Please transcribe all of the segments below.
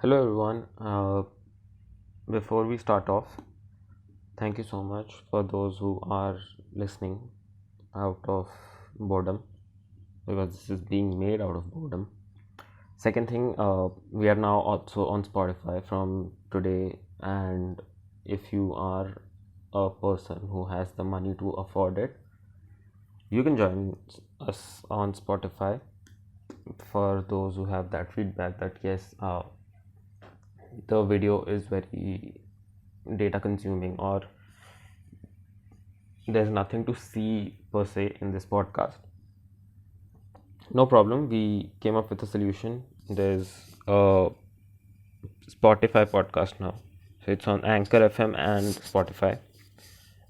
Hello everyone. Before we start off, thank you so much for those who are listening out of boredom because this is being made out of boredom. Second thing, we are now also on Spotify from today, and if you are a person who has the money to afford it, you can join us on Spotify. For those who have that feedback that yes, the video is very data consuming or there's nothing to see per se in this podcast, no problem, we came up with a solution. There's a Spotify podcast now, so it's on Anchor FM and Spotify,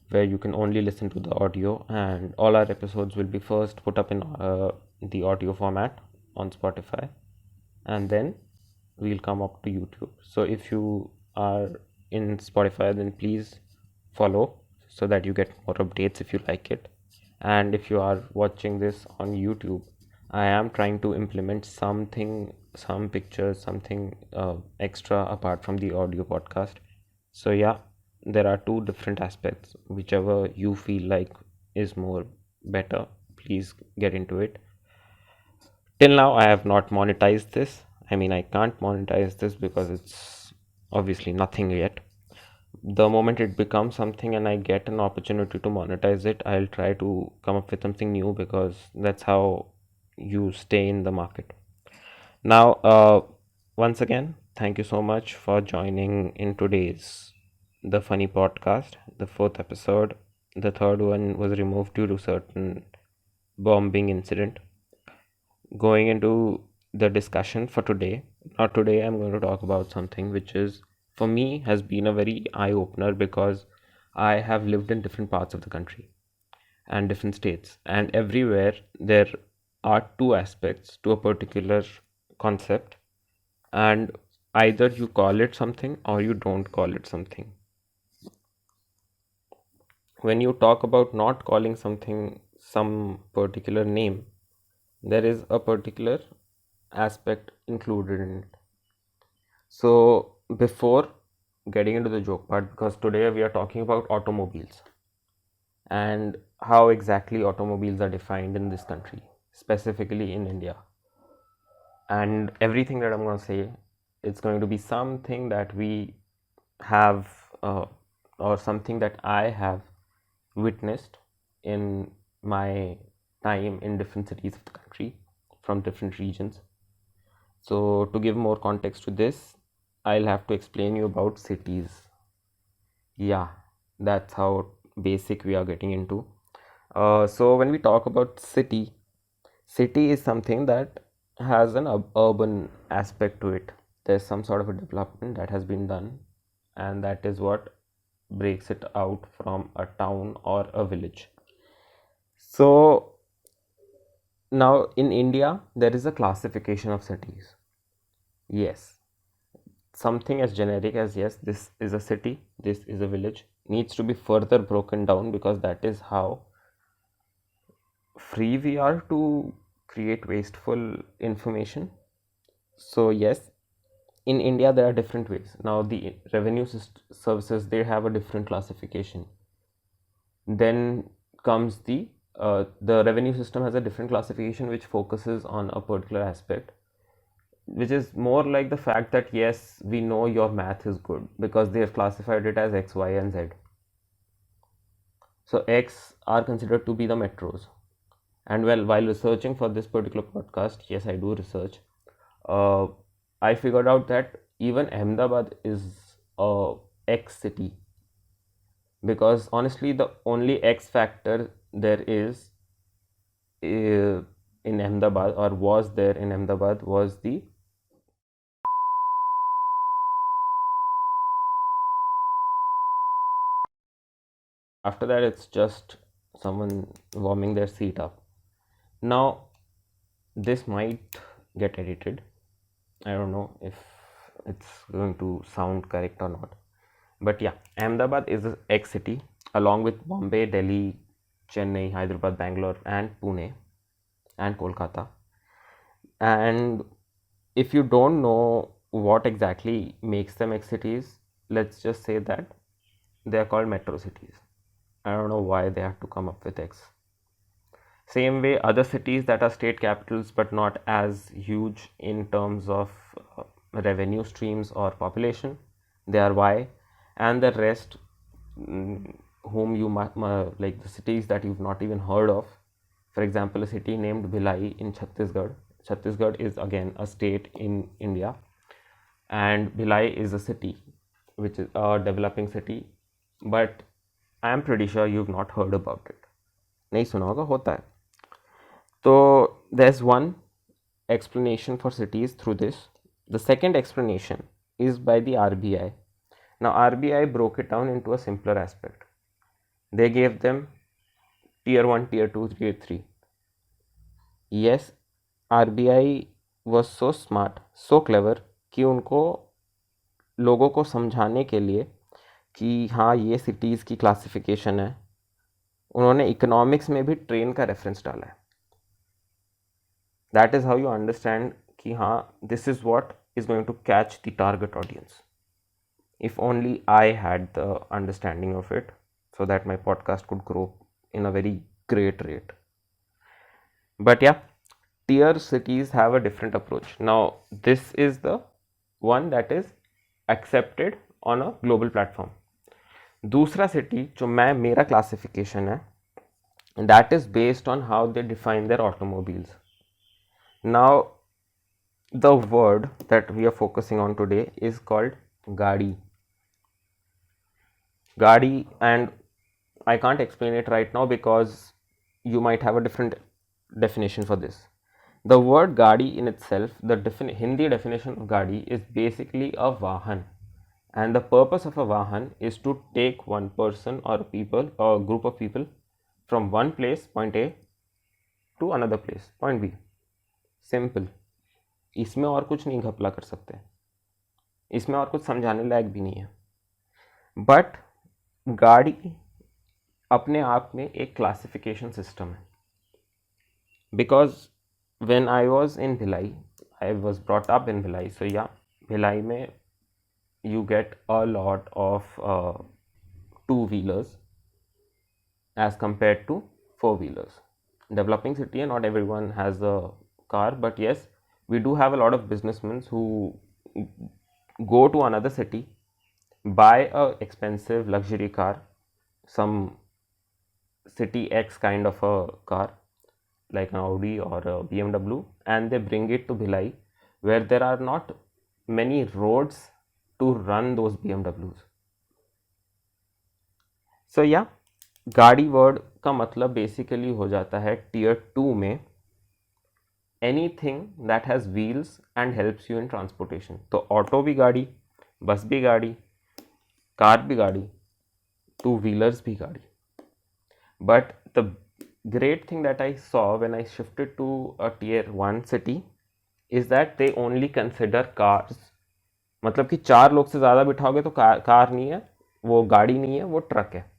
where you can only listen to the audio, and all our episodes will be first put up in the audio format on Spotify, and then we'll come up to YouTube. So if you are in Spotify, then please follow so that you get more updates if you like it. And if you are watching this on YouTube, I am trying to implement something, some pictures, something extra apart from the audio podcast. So yeah, there are two different aspects. Whichever you feel like is more better, please get into it. Till now, I have not monetized this. I mean, I can't monetize this because it's obviously nothing yet. The moment it becomes something and I get an opportunity to monetize it, I'll try to come up with something new because that's how you stay in the market. Now, once again, thank you so much for joining in today's The Funny Podcast, the fourth episode. The third one was removed due to certain bombing incident. Going into the discussion for today, I'm going to talk about something which is, for me, has been a very eye opener because I have lived in different parts of the country and different states, and everywhere there are two aspects to a particular concept, and either you call it something or you don't call it something. When you talk about not calling something some particular name, there is a particular aspect included in it. So, before getting into the joke part, because today we are talking about automobiles and how exactly automobiles are defined in this country, specifically in India. And everything that I'm going to say, it's going to be something that we have, or something that I have witnessed in my time in different cities of the country from different regions. So, to give more context to this, I'll have to explain you about cities. Yeah, that's how basic we are getting into. So, when we talk about city is something that has an urban aspect to it. There's some sort of a development that has been done, and that is what breaks it out from a town or a village. So, now in India, there is a classification of cities. Yes, something as generic as yes, this is a city, this is a village, needs to be further broken down because that is how free we are to create wasteful information. So, yes, in India there are different ways. Now, the revenue services, they have a different classification. Then comes the revenue system has a different classification which focuses on a particular aspect, which is more like the fact that yes, we know your math is good because they have classified it as X, Y, and Z. So X are considered to be the metros. And well, while researching for this particular podcast, yes, I do research. I figured out that even Ahmedabad is a X city because honestly, the only X factor there is in Ahmedabad, or was there in Ahmedabad, was the after that it's just someone warming their seat up. Now, this might get edited. I don't know if it's going to sound correct or not. But yeah, Ahmedabad is an X city along with Bombay, Delhi, Chennai, Hyderabad, Bangalore, and Pune and Kolkata. And if you don't know what exactly makes them cities, let's just say that they are called metro cities. I don't know why they have to come up with X. Same way, other cities that are state capitals but not as huge in terms of revenue streams or population, they are Y, and the rest, whom you like the cities that you've not even heard of. For example, a city named Bhilai in Chhattisgarh. Chhattisgarh is again a state in India, and Bhilai is a city, which is a developing city, but I am pretty sure you've not heard about it. नहीं सुना होगा, होता है. So there's one explanation for cities through this. The second explanation is by the RBI. Now RBI broke it down into a simpler aspect. They gave them tier 1, tier 2, tier 3. Yes, RBI was so smart, so clever कि उनको लोगों को समझाने के लिए कि हाँ ये सिटीज़ की क्लासिफिकेशन है, उन्होंने इकोनॉमिक्स में भी ट्रेन का रेफरेंस डाला है. That is how you understand कि हाँ this is what is going to catch the target audience. If only I had the understanding of it, so that my podcast could grow in a very great rate. But yeah, tier cities have a different approach. Now this is the one that is accepted on a global platform. दूसरा city जो मेरा classification है, that is based on how they define their automobiles. Now the word that we are focusing on today is called Gaadi. Gaadi, and I can't explain it right now because you might have a different definition for this. The word Gaadi in itself, the Hindi definition of Gaadi is basically a Vahan, and the purpose of a Vahan is to take one person or a group of people from one place, point A, to another place, point B. Simple. इसमें और कुछ नहीं घपला कर सकते, इसमें और कुछ समझाने लायक भी नहीं है. बट गाड़ी अपने आप में एक क्लासिफिकेशन सिस्टम है. Because when I was in Bhilai, I was brought up in Bhilai, so yeah Bhilai में you get a lot of two-wheelers as compared to four-wheelers. Developing city and not everyone has a car, but yes, we do have a lot of businessmen who go to another city, buy a expensive luxury car, some city X kind of a car like an Audi or a BMW, and they bring it to Bhilai where there are not many roads to run those BMWs. So yeah, गाड़ी word का मतलब basically हो जाता है tier 2 में anything that has wheels and helps you in transportation. तो auto भी गाड़ी, बस भी गाड़ी, कार भी गाड़ी, टू व्हीलर्स भी गाड़ी. But the great thing that I saw when I shifted to a tier 1 city is that they only consider cars. मतलब कि 4 लोग से ज़्यादा बिठाओगे तो कार नहीं है, वो गाड़ी नहीं है, वो ट्रक है.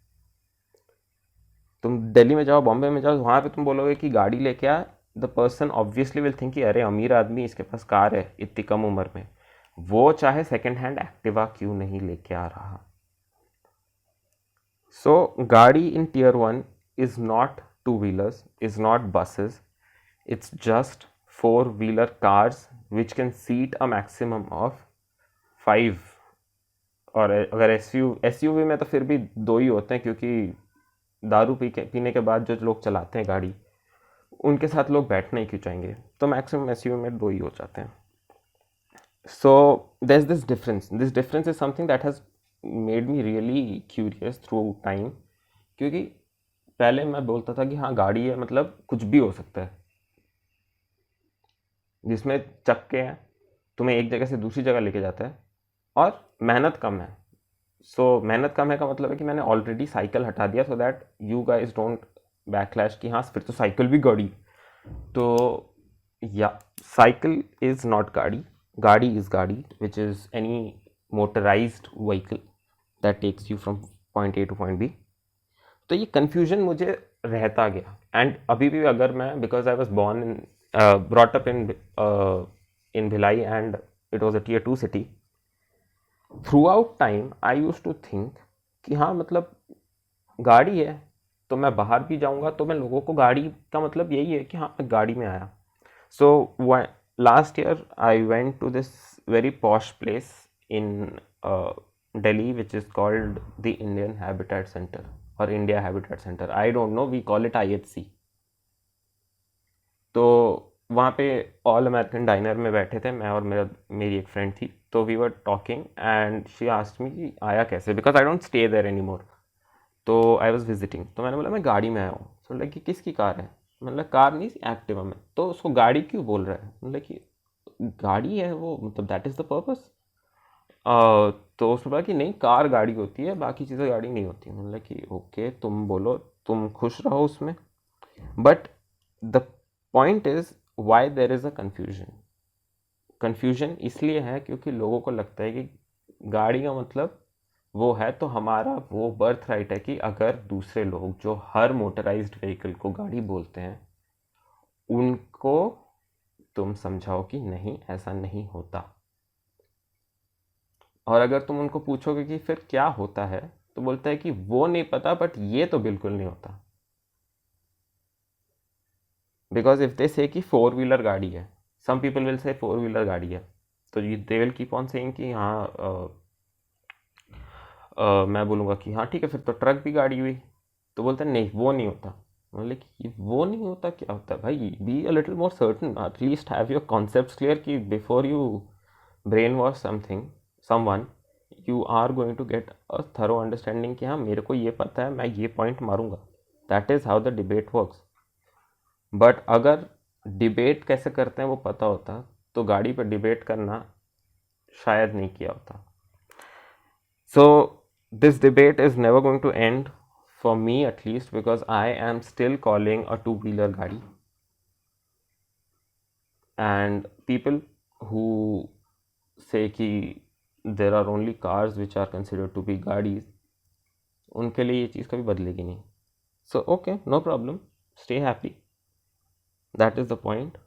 तुम दिल्ली में जाओ, बॉम्बे में जाओ, वहाँ पे तुम बोलोगे कि गाड़ी लेके आ, the person obviously will think कि अरे अमीर आदमी, इसके पास कार है इतनी कम उम्र में, वो चाहे सेकेंड हैंड एक्टिवा क्यों नहीं लेके आ रहा. सो गाड़ी इन tier 1 is not two-wheelers, is not buses, it's just four-wheeler cars which can seat a maximum of 5. और अगर SUV में तो फिर भी 2 ही होते हैं, क्योंकि दारू पीने के बाद जो लोग चलाते हैं गाड़ी, उनके साथ लोग बैठना ही क्यों चाहेंगे, तो मैक्सिमम SUV में 2 ही हो जाते हैं. So there is this difference is something that has made me really curious through time. क्योंकि पहले मैं बोलता था कि हाँ गाड़ी है मतलब कुछ भी हो सकता है, जिसमें चक्के हैं, तुम्हें एक जगह से दूसरी जगह लेके जाता है, और मेहनत कम है. सो मेहनत कम है का मतलब है कि मैंने ऑलरेडी साइकिल हटा दिया, so that you guys don't backlash कि हाँ फिर तो साइकिल भी गाड़ी. तो या साइकिल इज़ नॉट गाड़ी, गाड़ी इज़ गाड़ी which is any motorised vehicle that takes you from point A to point B. तो ये कन्फ्यूजन मुझे रहता गया. एंड अभी भी अगर मैं, because I was born in brought up in Bhilai and it was a tier 2 city. Throughout time I used to think कि हाँ मतलब गाड़ी है तो मैं बाहर भी जाऊंगा तो मैं लोगों को गाड़ी का मतलब यही है कि हाँ मैं गाड़ी में आया. So last year I went to this very posh place in Delhi, which is called the Indian Habitat Center or India Habitat Center. I don't know, we call it IHC. तो वहाँ पे ऑल अमेरिकन डाइनर में बैठे थे मैं और मेरी एक फ्रेंड थी. तो we were talking and she asked me कि आया कैसे, because I don't stay there any more. तो आई वॉज विजिटिंग. तो मैंने बोला मैं गाड़ी में आया हूँ. सो लाइक कि किसकी कार है. मतलब कार नहीं, एक्टिवा में. तो उसको गाड़ी क्यों बोल रहा है. मतलब कि गाड़ी है वो, मतलब दैट इज़ द पर्पस. तो उसने बोला कि नहीं कार गाड़ी होती है, बाकी चीज़ें गाड़ी नहीं होती. मतलब कि ओके तुम बोलो, तुम खुश रहो उसमें. But the point is why there is a confusion. Confusion इसलिए है क्योंकि लोगों को लगता है कि गाड़ी का मतलब वो है, तो हमारा वो बर्थ राइट है कि अगर दूसरे लोग जो हर मोटराइज्ड व्हीकल को गाड़ी बोलते हैं उनको तुम समझाओ कि नहीं ऐसा नहीं होता. और अगर तुम उनको पूछोगे कि फिर क्या होता है तो बोलता है कि वो नहीं पता बट ये तो बिल्कुल नहीं होता. बिकॉज इफ दे से कि 4-व्हीलर गाड़ी है, सम पीपल विल से 4-व्हीलर गाड़ी है, तो they will keep on saying कि हाँ मैं बोलूँगा कि हाँ ठीक है फिर तो ट्रक भी गाड़ी हुई. तो बोलते हैं नहीं वो नहीं होता. मतलब कि वो नहीं होता क्या होता है भाई. Be a little more certain, at least have your concepts clear कि before you brainwash someone you are going to get a thorough understanding कि हाँ मेरे को ये पता है, मैं ये पॉइंट मारूंगा. That is how the debate works. But अगर डिबेट कैसे करते हैं वो पता होता तो गाड़ी पर डिबेट करना शायद नहीं किया होता. So this debate is never going to end, for me at least, because I am still calling a 2-wheeler Gaadi. And people who say कि there are only cars which are considered to be Gaadis, उनके लिए ये चीज़ कभी बदलेगी नहीं. So okay, no problem, stay happy. That is the point.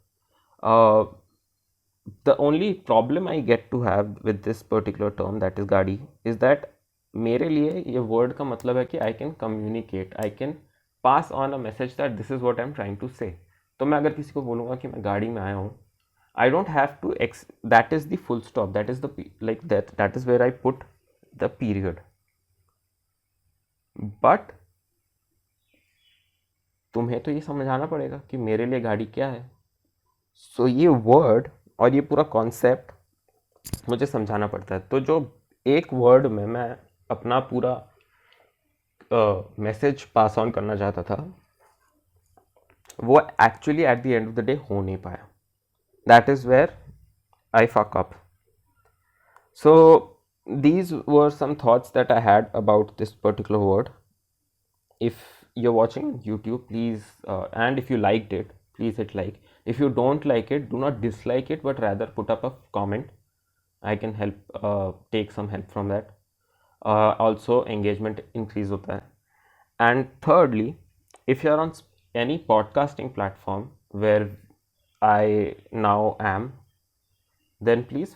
The only problem I get to have with this particular term, that is Gaadi, is that मेरे लिए ये word का मतलब है कि I can communicate, I can pass on a message that this is what I am trying to say. तो मैं अगर किसी को बोलूँगा कि मैं गाड़ी में आया हूँ, I don't have to that is the full stop, that is the like that is where I put the period. But तुम्हें तो ये समझाना पड़ेगा कि मेरे लिए गाड़ी क्या है. सो ये वर्ड और ये पूरा कॉन्सेप्ट मुझे समझाना पड़ता है. तो जो एक वर्ड में मैं अपना पूरा मैसेज पास ऑन करना चाहता था वो actually at the end of the day हो नहीं पाया. That is where I fuck up. So these were some thoughts that I had about this particular word. If you're watching YouTube, please and if you liked it, please hit like. If you don't like it, do not dislike it, but rather put up a comment. I can help take some help from that. Also engagement increase hota hai. And thirdly, if you are on any podcasting platform where I now am, then please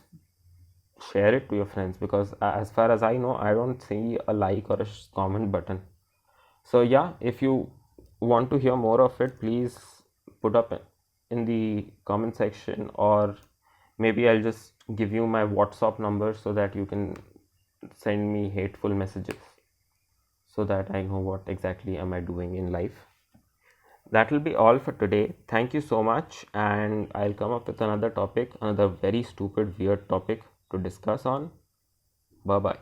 share it to your friends, because as far as I know I don't see a like or a comment button. So yeah, if you want to hear more of it, please put up in the comment section, or maybe I'll just give you my WhatsApp number so that you can send me hateful messages so that I know what exactly am I doing in life. That will be all for today. Thank you so much, and I'll come up with another topic, another very stupid weird topic to discuss on. Bye bye.